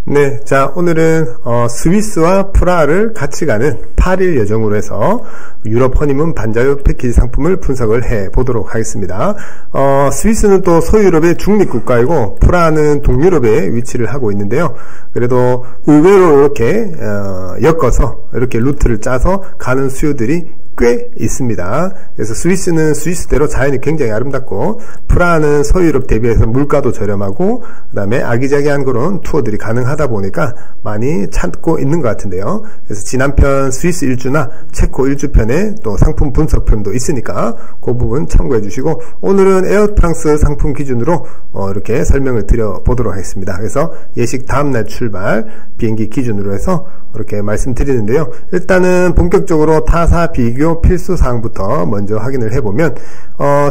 네, 자, 오늘은 스위스와 프라하를 같이 가는 8일 여정으로 해서 유럽 허니문 반자유 패키지 상품을 분석을 해 보도록 하겠습니다. 스위스는 또 소유럽의 중립국가이고 프라하는 동유럽에 위치를 하고 있는데요. 그래도 의외로 이렇게 엮어서 이렇게 루트를 짜서 가는 수요들이 꽤 있습니다. 그래서 스위스는 스위스대로 자연이 굉장히 아름답고 프라하는 서유럽 대비해서 물가도 저렴하고 그 다음에 아기자기한 그런 투어들이 가능하다 보니까 많이 찾고 있는 것 같은데요. 그래서 지난편 스위스 일주나 체코 일주편에 또 상품 분석편도 있으니까 그 부분 참고해 주시고 오늘은 에어프랑스 상품 기준으로 이렇게 설명을 드려보도록 하겠습니다. 그래서 예식 다음날 출발 비행기 기준으로 해서 이렇게 말씀드리는데요. 일단은 본격적으로 타사 비교 필수사항부터 먼저 확인을 해보면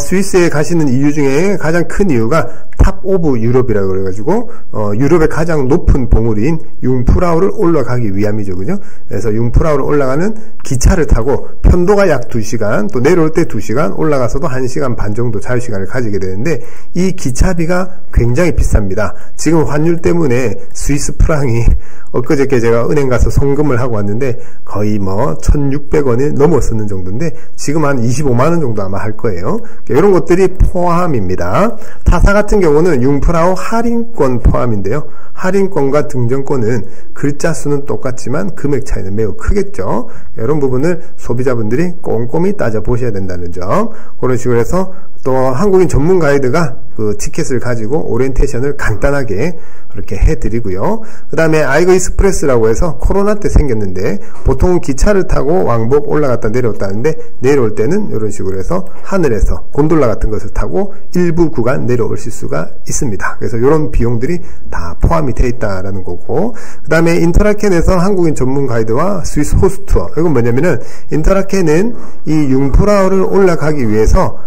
스위스에 가시는 이유 중에 가장 큰 이유가 탑 오브 유럽이라고 그래가지고 유럽의 가장 높은 봉우리인 융프라우를 올라가기 위함이죠. 그죠? 그래서 융프라우를 올라가는 기차를 타고 편도가 약 2시간 또 내려올 때 2시간 올라가서도 1시간 반 정도 자유시간을 가지게 되는데 이 기차비가 굉장히 비쌉니다. 지금 환율 때문에 스위스 프랑이 엊그저께 제가 은행 가서 송금을 하고 왔는데 거의 1600원이 넘었었는 정도인데 지금 한 25만원 정도 아마 할 거예요. 이런 것들이 포함입니다. 타사 같은 경우는 융프라우 할인권 포함인데요. 할인권과 등전권은 글자 수는 똑같지만 금액 차이는 매우 크겠죠. 이런 부분을 소비자분들이 꼼꼼히 따져보셔야 된다는 점, 그런 식으로 해서 또 한국인 전문 가이드가 그 티켓을 가지고 오리엔테이션을 간단하게 이렇게 해드리고요. 그 다음에 아이거 익스프레스라고 해서 코로나 때 생겼는데 보통은 기차를 타고 왕복 올라갔다 내려왔다는데 내려올 때는 이런 식으로 해서 하늘에서 곤돌라 같은 것을 타고 일부 구간 내려오실 수가 있습니다. 그래서 이런 비용들이 다 포함이 되어 있다라는 거고, 그 다음에 인터라켄에서 한국인 전문 가이드와 스위스 호스 투어, 이건 뭐냐면은 인터라켄은 이 융프라우를 올라가기 위해서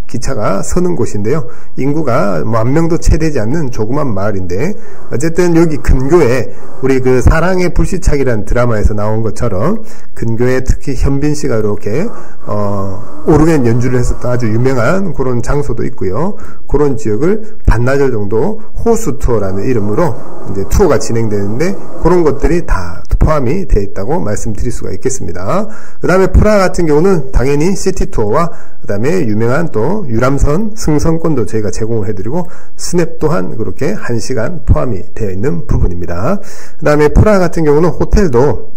기차가 서는 곳인데요. 인구가 10,000명도 채 되지 않는 조그만 마을인데 어쨌든 여기 근교에 우리 그 사랑의 불시착이라는 드라마에서 나온 것처럼 근교에 특히 현빈 씨가 이렇게 오르겐 연주를 했었던 아주 유명한 그런 장소도 있고요. 그런 지역을 반나절 정도 호수 투어라는 이름으로 이제 투어가 진행되는데 그런 것들이 다 포함이 되어 있다고 말씀드릴 수가 있겠습니다. 그 다음에 프라하 같은 경우는 당연히 시티 투어와 그 다음에 유명한 또 유람선 승선권도 저희가 제공을 해드리고 스냅 또한 그렇게 1시간 포함이 되어 있는 부분입니다. 그 다음에 프라하 같은 경우는 호텔도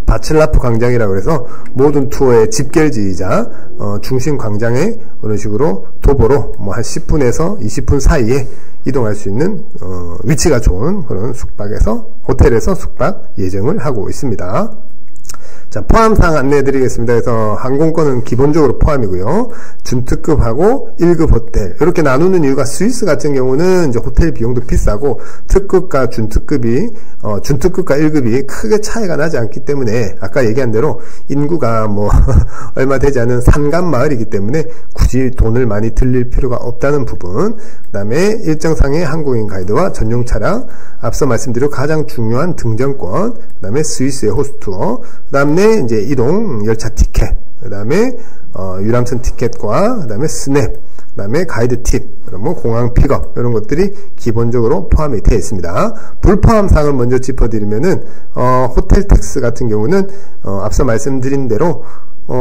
바칠라프 광장이라고 해서 모든 투어의 집결지이자 중심 광장에 이런 식으로 도보로 한 10분에서 20분 사이에 이동할 수 있는 위치가 좋은 그런 호텔에서 숙박 예정을 하고 있습니다. 자, 포함사항 안내해 드리겠습니다. 그래서 항공권은 기본적으로 포함이고요. 준특급하고 1급 호텔 이렇게 나누는 이유가 스위스 같은 경우는 이제 호텔 비용도 비싸고 특급과 준특급이 준특급과 1급이 크게 차이가 나지 않기 때문에 아까 얘기한 대로 인구가 얼마 되지 않은 산간 마을이기 때문에 굳이 돈을 많이 들릴 필요가 없다는 부분, 그 다음에 일정상의 한국인 가이드와 전용 차량, 앞서 말씀드린 가장 중요한 등전권, 그 다음에 스위스의 호스투어, 그 다음에 이제 이동 열차 티켓, 그 다음에 유람선 티켓과 그 다음에 스냅, 그 다음에 가이드 팁, 그러면 공항 픽업 이런 것들이 기본적으로 포함이 되어 있습니다. 불포함 사항을 먼저 짚어드리면은 호텔 텍스 같은 경우는 앞서 말씀드린 대로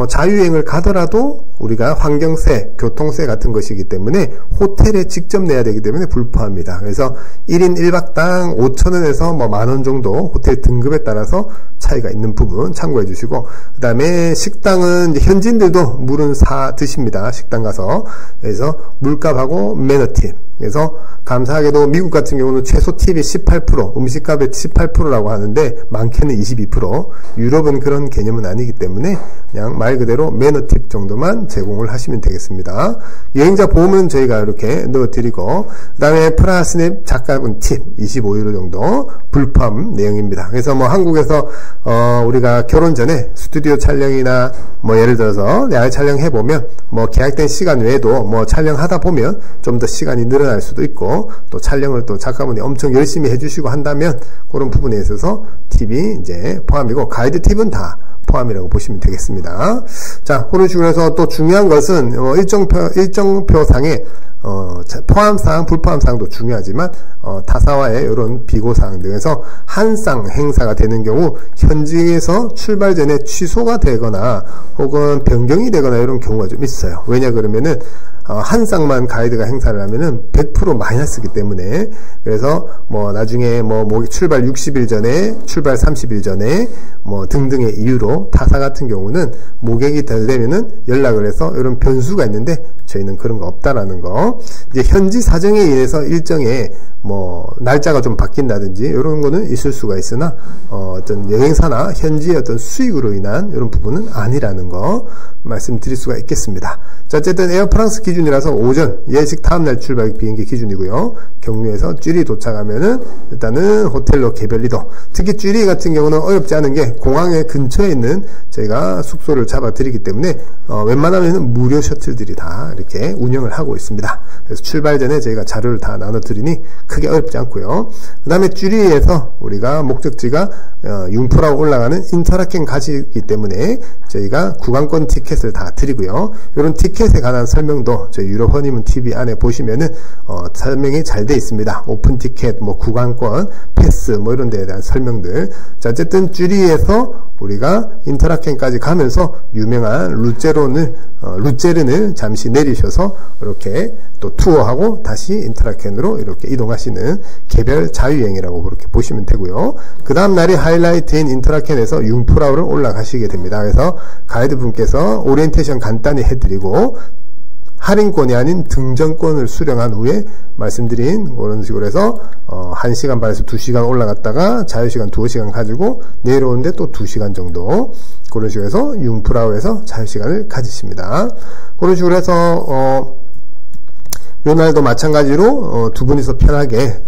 자유여행을 가더라도 우리가 환경세, 교통세 같은 것이기 때문에 호텔에 직접 내야 되기 때문에 불포합니다. 그래서 1인 1박당 5,000원에서 10,000원 정도 호텔 등급에 따라서 차이가 있는 부분 참고해 주시고, 그 다음에 식당은 이제 현지인들도 물은 사 드십니다. 식당 가서. 그래서 물값하고 매너팁. 그래서 감사하게도 미국 같은 경우는 최소 팁이 18%, 음식값의 18%라고 하는데 많게는 22%. 유럽은 그런 개념은 아니기 때문에 그냥 말 그대로 매너 팁 정도만 제공을 하시면 되겠습니다. 여행자 보험은 저희가 이렇게 넣어드리고, 그 다음에 프라하 스냅 작가분 팁 25유로 정도 불포함 내용입니다. 그래서 한국에서 우리가 결혼 전에 스튜디오 촬영이나 예를 들어서 야외 촬영 해보면 계약된 시간 외에도 촬영하다 보면 좀 더 시간이 늘어날 수도 있고 또 촬영을 또 작가분이 엄청 열심히 해주시고 한다면 그런 부분에 있어서 팁이 이제 포함이고, 가이드 팁은 다 포함이라고 보시면 되겠습니다. 자, 그런 식으로 해서 또 중요한 것은 일정표상의 포함사항, 불포함사항도 중요하지만 타사와의 이런 비고사항 등에서 한 쌍 행사가 되는 경우 현지에서 출발 전에 취소가 되거나 혹은 변경이 되거나 이런 경우가 좀 있어요. 왜냐 그러면은 한 쌍만 가이드가 행사를 하면은 100% 마이너스이기 때문에, 그래서 뭐 나중에 뭐 출발 60일 전에, 출발 30일 전에 뭐 등등의 이유로 타사 같은 경우는 모객이 덜 되면은 연락을 해서 이런 변수가 있는데 저희는 그런 거 없다라는 거. 이제 현지 사정에 인해서 일정에 뭐 날짜가 좀 바뀐다든지 이런 거는 있을 수가 있으나 어떤 여행사나 현지의 어떤 수익으로 인한 이런 부분은 아니라는 거 말씀드릴 수가 있겠습니다. 자, 어쨌든 에어프랑스 기준이라서 오전 예식 다음날 출발 비행기 기준이고요. 경유에서 쥐리 도착하면은 일단은 호텔로 개별 이동. 특히 쥐리 같은 경우는 어렵지 않은 게 공항에 근처에 있는 저희가 숙소를 잡아 드리기 때문에 웬만하면 무료 셔틀들이 다 이렇게 운영을 하고 있습니다. 그래서 출발 전에 저희가 자료를 다 나눠 드리니 크게 어렵지 않고요. 그 다음에 쥐리에서 우리가 목적지가 융프라고 올라가는 인터라켄 가시기 때문에 저희가 구간권 티켓을 다 드리고요. 이런 티켓에 관한 설명도 저희 유럽 허니문 TV 안에 보시면은 설명이 잘 돼 있습니다. 오픈 티켓, 뭐 구간권, 패스, 뭐 이런 데에 대한 설명들. 자, 어쨌든 쥐리에서 우리가 인터라켄까지 가면서 유명한 루제른을 잠시 내리셔서 이렇게 또 투어하고 다시 인터라켄으로 이렇게 이동하시는 개별 자유여행이라고 그렇게 보시면 되고요. 그 다음 날이 하이라이트인 인터라켄에서 융프라우를 올라가시게 됩니다. 그래서 가이드 분께서 오리엔테이션 간단히 해드리고 할인권이 아닌 등전권을 수령한 후에 말씀드린 그런 식으로 해서 1시간 반에서 2시간 올라갔다가 자유시간 2시간 가지고 내려오는데 또 2시간 정도, 그런 식으로 해서 융프라우에서 자유시간을 가지십니다. 그런 식으로 해서 요날도 마찬가지로 두 분이서 편하게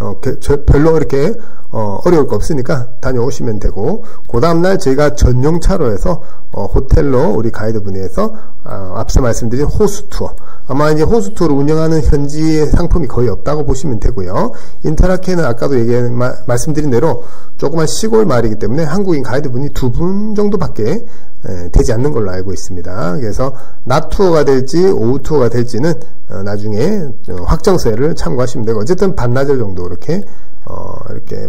별로 이렇게 어려울 거 없으니까 다녀오시면 되고, 그 다음날 저희가 전용차로 해서 호텔로 우리 가이드분에서 앞서 말씀드린 호수투어, 아마 이제 호수투어를 운영하는 현지의 상품이 거의 없다고 보시면 되고요. 인터라켄은 아까도 말씀드린 대로 조그만 시골 마을이기 때문에 한국인 가이드분이 2분 정도밖에 되지 않는 걸로 알고 있습니다. 그래서 낮 투어가 될지 오후 투어가 될지는 나중에 확정서를 참고하시면 되고, 어쨌든 반나절 정도 이렇게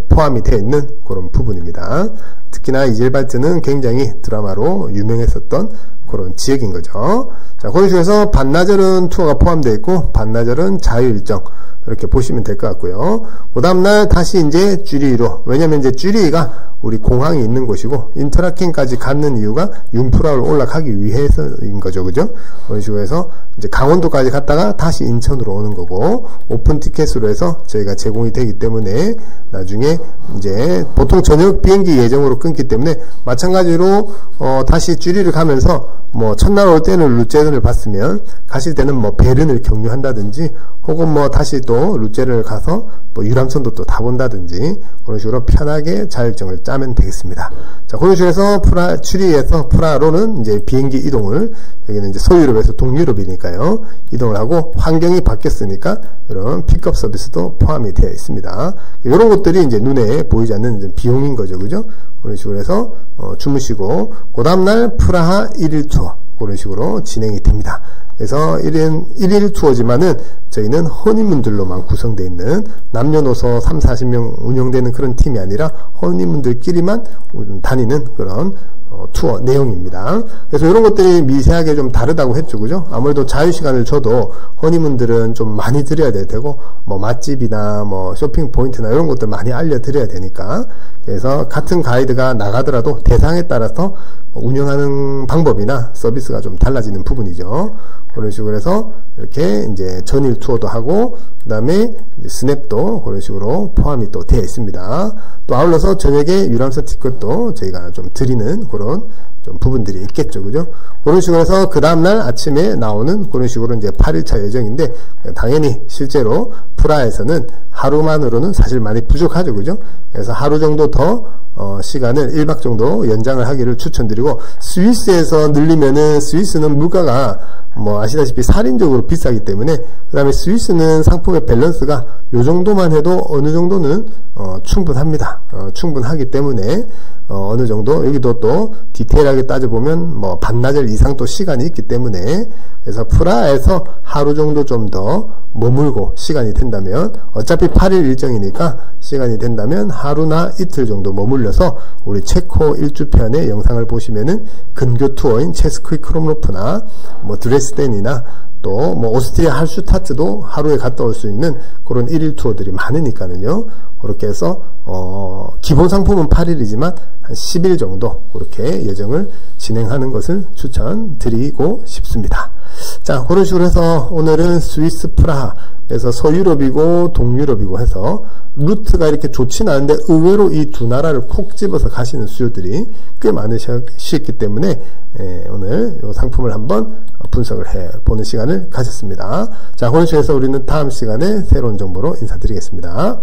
포함이 되어 있는 그런 부분입니다. 특히나 이젤발트는 굉장히 드라마로 유명했었던 그런 지역인 거죠. 자, 그런 식으로 반나절은 투어가 포함되어 있고 반나절은 자유일정 이렇게 보시면 될 것 같고요. 그 다음날 다시 이제 쥐리로, 왜냐면 이제 쥐리가 우리 공항이 있는 곳이고 인터라켄까지 갖는 이유가 융프라우를 올라가기 위해서인 거죠. 그죠? 그런 식으로 해서 이제 강원도까지 갔다가 다시 인천으로 오는 거고, 오픈 티켓으로 해서 저희가 제공이 되기 때문에 나중에 이제 보통 저녁 비행기 예정으로 끊기 때문에 마찬가지로 다시 쥐리를 가면서 뭐 첫날 올 때는 루제른을 봤으면 가실 때는 뭐 베른을 경유한다든지 혹은 뭐 다시 또 루제른을 가서 뭐 유람선도 또 타본다든지 그런 식으로 편하게 자율정을 짜면 되겠습니다. 자, 그런 식으로 해서 쥐리에서 프라하로는 이제 비행기 이동을, 여기는 이제 소유럽에서 동유럽이니까요, 이동을 하고 환경이 바뀌었으니까 이런 픽업 서비스도 포함이 되어 있습니다. 이런 것들이 이제 눈에 보이지 않는 비용인 거죠. 그죠? 그런 식으로 해서 주무시고 그 다음날 프라하 1일 투어 그런 식으로 진행이 됩니다. 그래서 1일 투어지만은 저희는 허니문들로만 구성되어 있는 남녀노소 3, 40명 운영되는 그런 팀이 아니라 허니문들끼리만 다니는 그런 투어 내용입니다. 그래서 이런 것들이 미세하게 좀 다르다고 했죠. 그죠? 아무래도 자유시간을 줘도 허니문들은 좀 많이 드려야 될 테고, 뭐 맛집이나 뭐 쇼핑 포인트나 이런 것들 많이 알려드려야 되니까, 그래서 같은 가이드가 나가더라도 대상에 따라서 운영하는 방법이나 서비스가 좀 달라지는 부분이죠. 그런 식으로 해서 이렇게 이제 전일 투어도 하고, 그 다음에 스냅도 그런 식으로 포함이 또 되어 있습니다. 또 아울러서 저녁에 유람선 티켓도 저희가 좀 드리는 그런 좀 부분들이 있겠죠. 그죠? 그런 식으로 해서 그 다음날 아침에 나오는 그런 식으로 이제 8일차 예정인데, 당연히 실제로 프라하에서는 하루만으로는 사실 많이 부족하죠. 그죠? 그래서 하루 정도 더 시간을 1박 정도 연장을 하기를 추천드리고, 스위스에서 늘리면은 스위스는 물가가 뭐 아시다시피 살인적으로 비싸기 때문에, 그 다음에 스위스는 상품의 밸런스가 요 정도만 해도 어느 정도는 충분합니다. 충분하기 때문에 어느 정도 여기도 또 디테일하게 따져보면 뭐 반나절 이상 또 시간이 있기 때문에 그래서 프라하에서 하루 정도 좀 더 머물고 시간이 된다면 어차피 8일 일정이니까 시간이 된다면 하루나 이틀 정도 머물려서 우리 체코 일주편의 영상을 보시면은 근교 투어인 체스크이 크롬로프나 뭐 드레스덴이나 또 뭐 오스트리아 할슈타트도 하루에 갔다 올 수 있는 그런 1일 투어들이 많으니까는요. 그렇게 해서 기본 상품은 8일이지만 한 10일 정도 그렇게 예정을 진행하는 것을 추천드리고 싶습니다. 자, 그런 식으로 해서 오늘은 스위스 프라하, 그래서 서유럽이고 동유럽이고 해서 루트가 이렇게 좋지는 않은데 의외로 이 두 나라를 콕 집어서 가시는 수요들이 꽤 많으셨기 때문에 오늘 이 상품을 한번 분석을 해보는 시간을 가졌습니다. 자, 그런 식으로 해서 우리는 다음 시간에 새로운 정보로 인사드리겠습니다.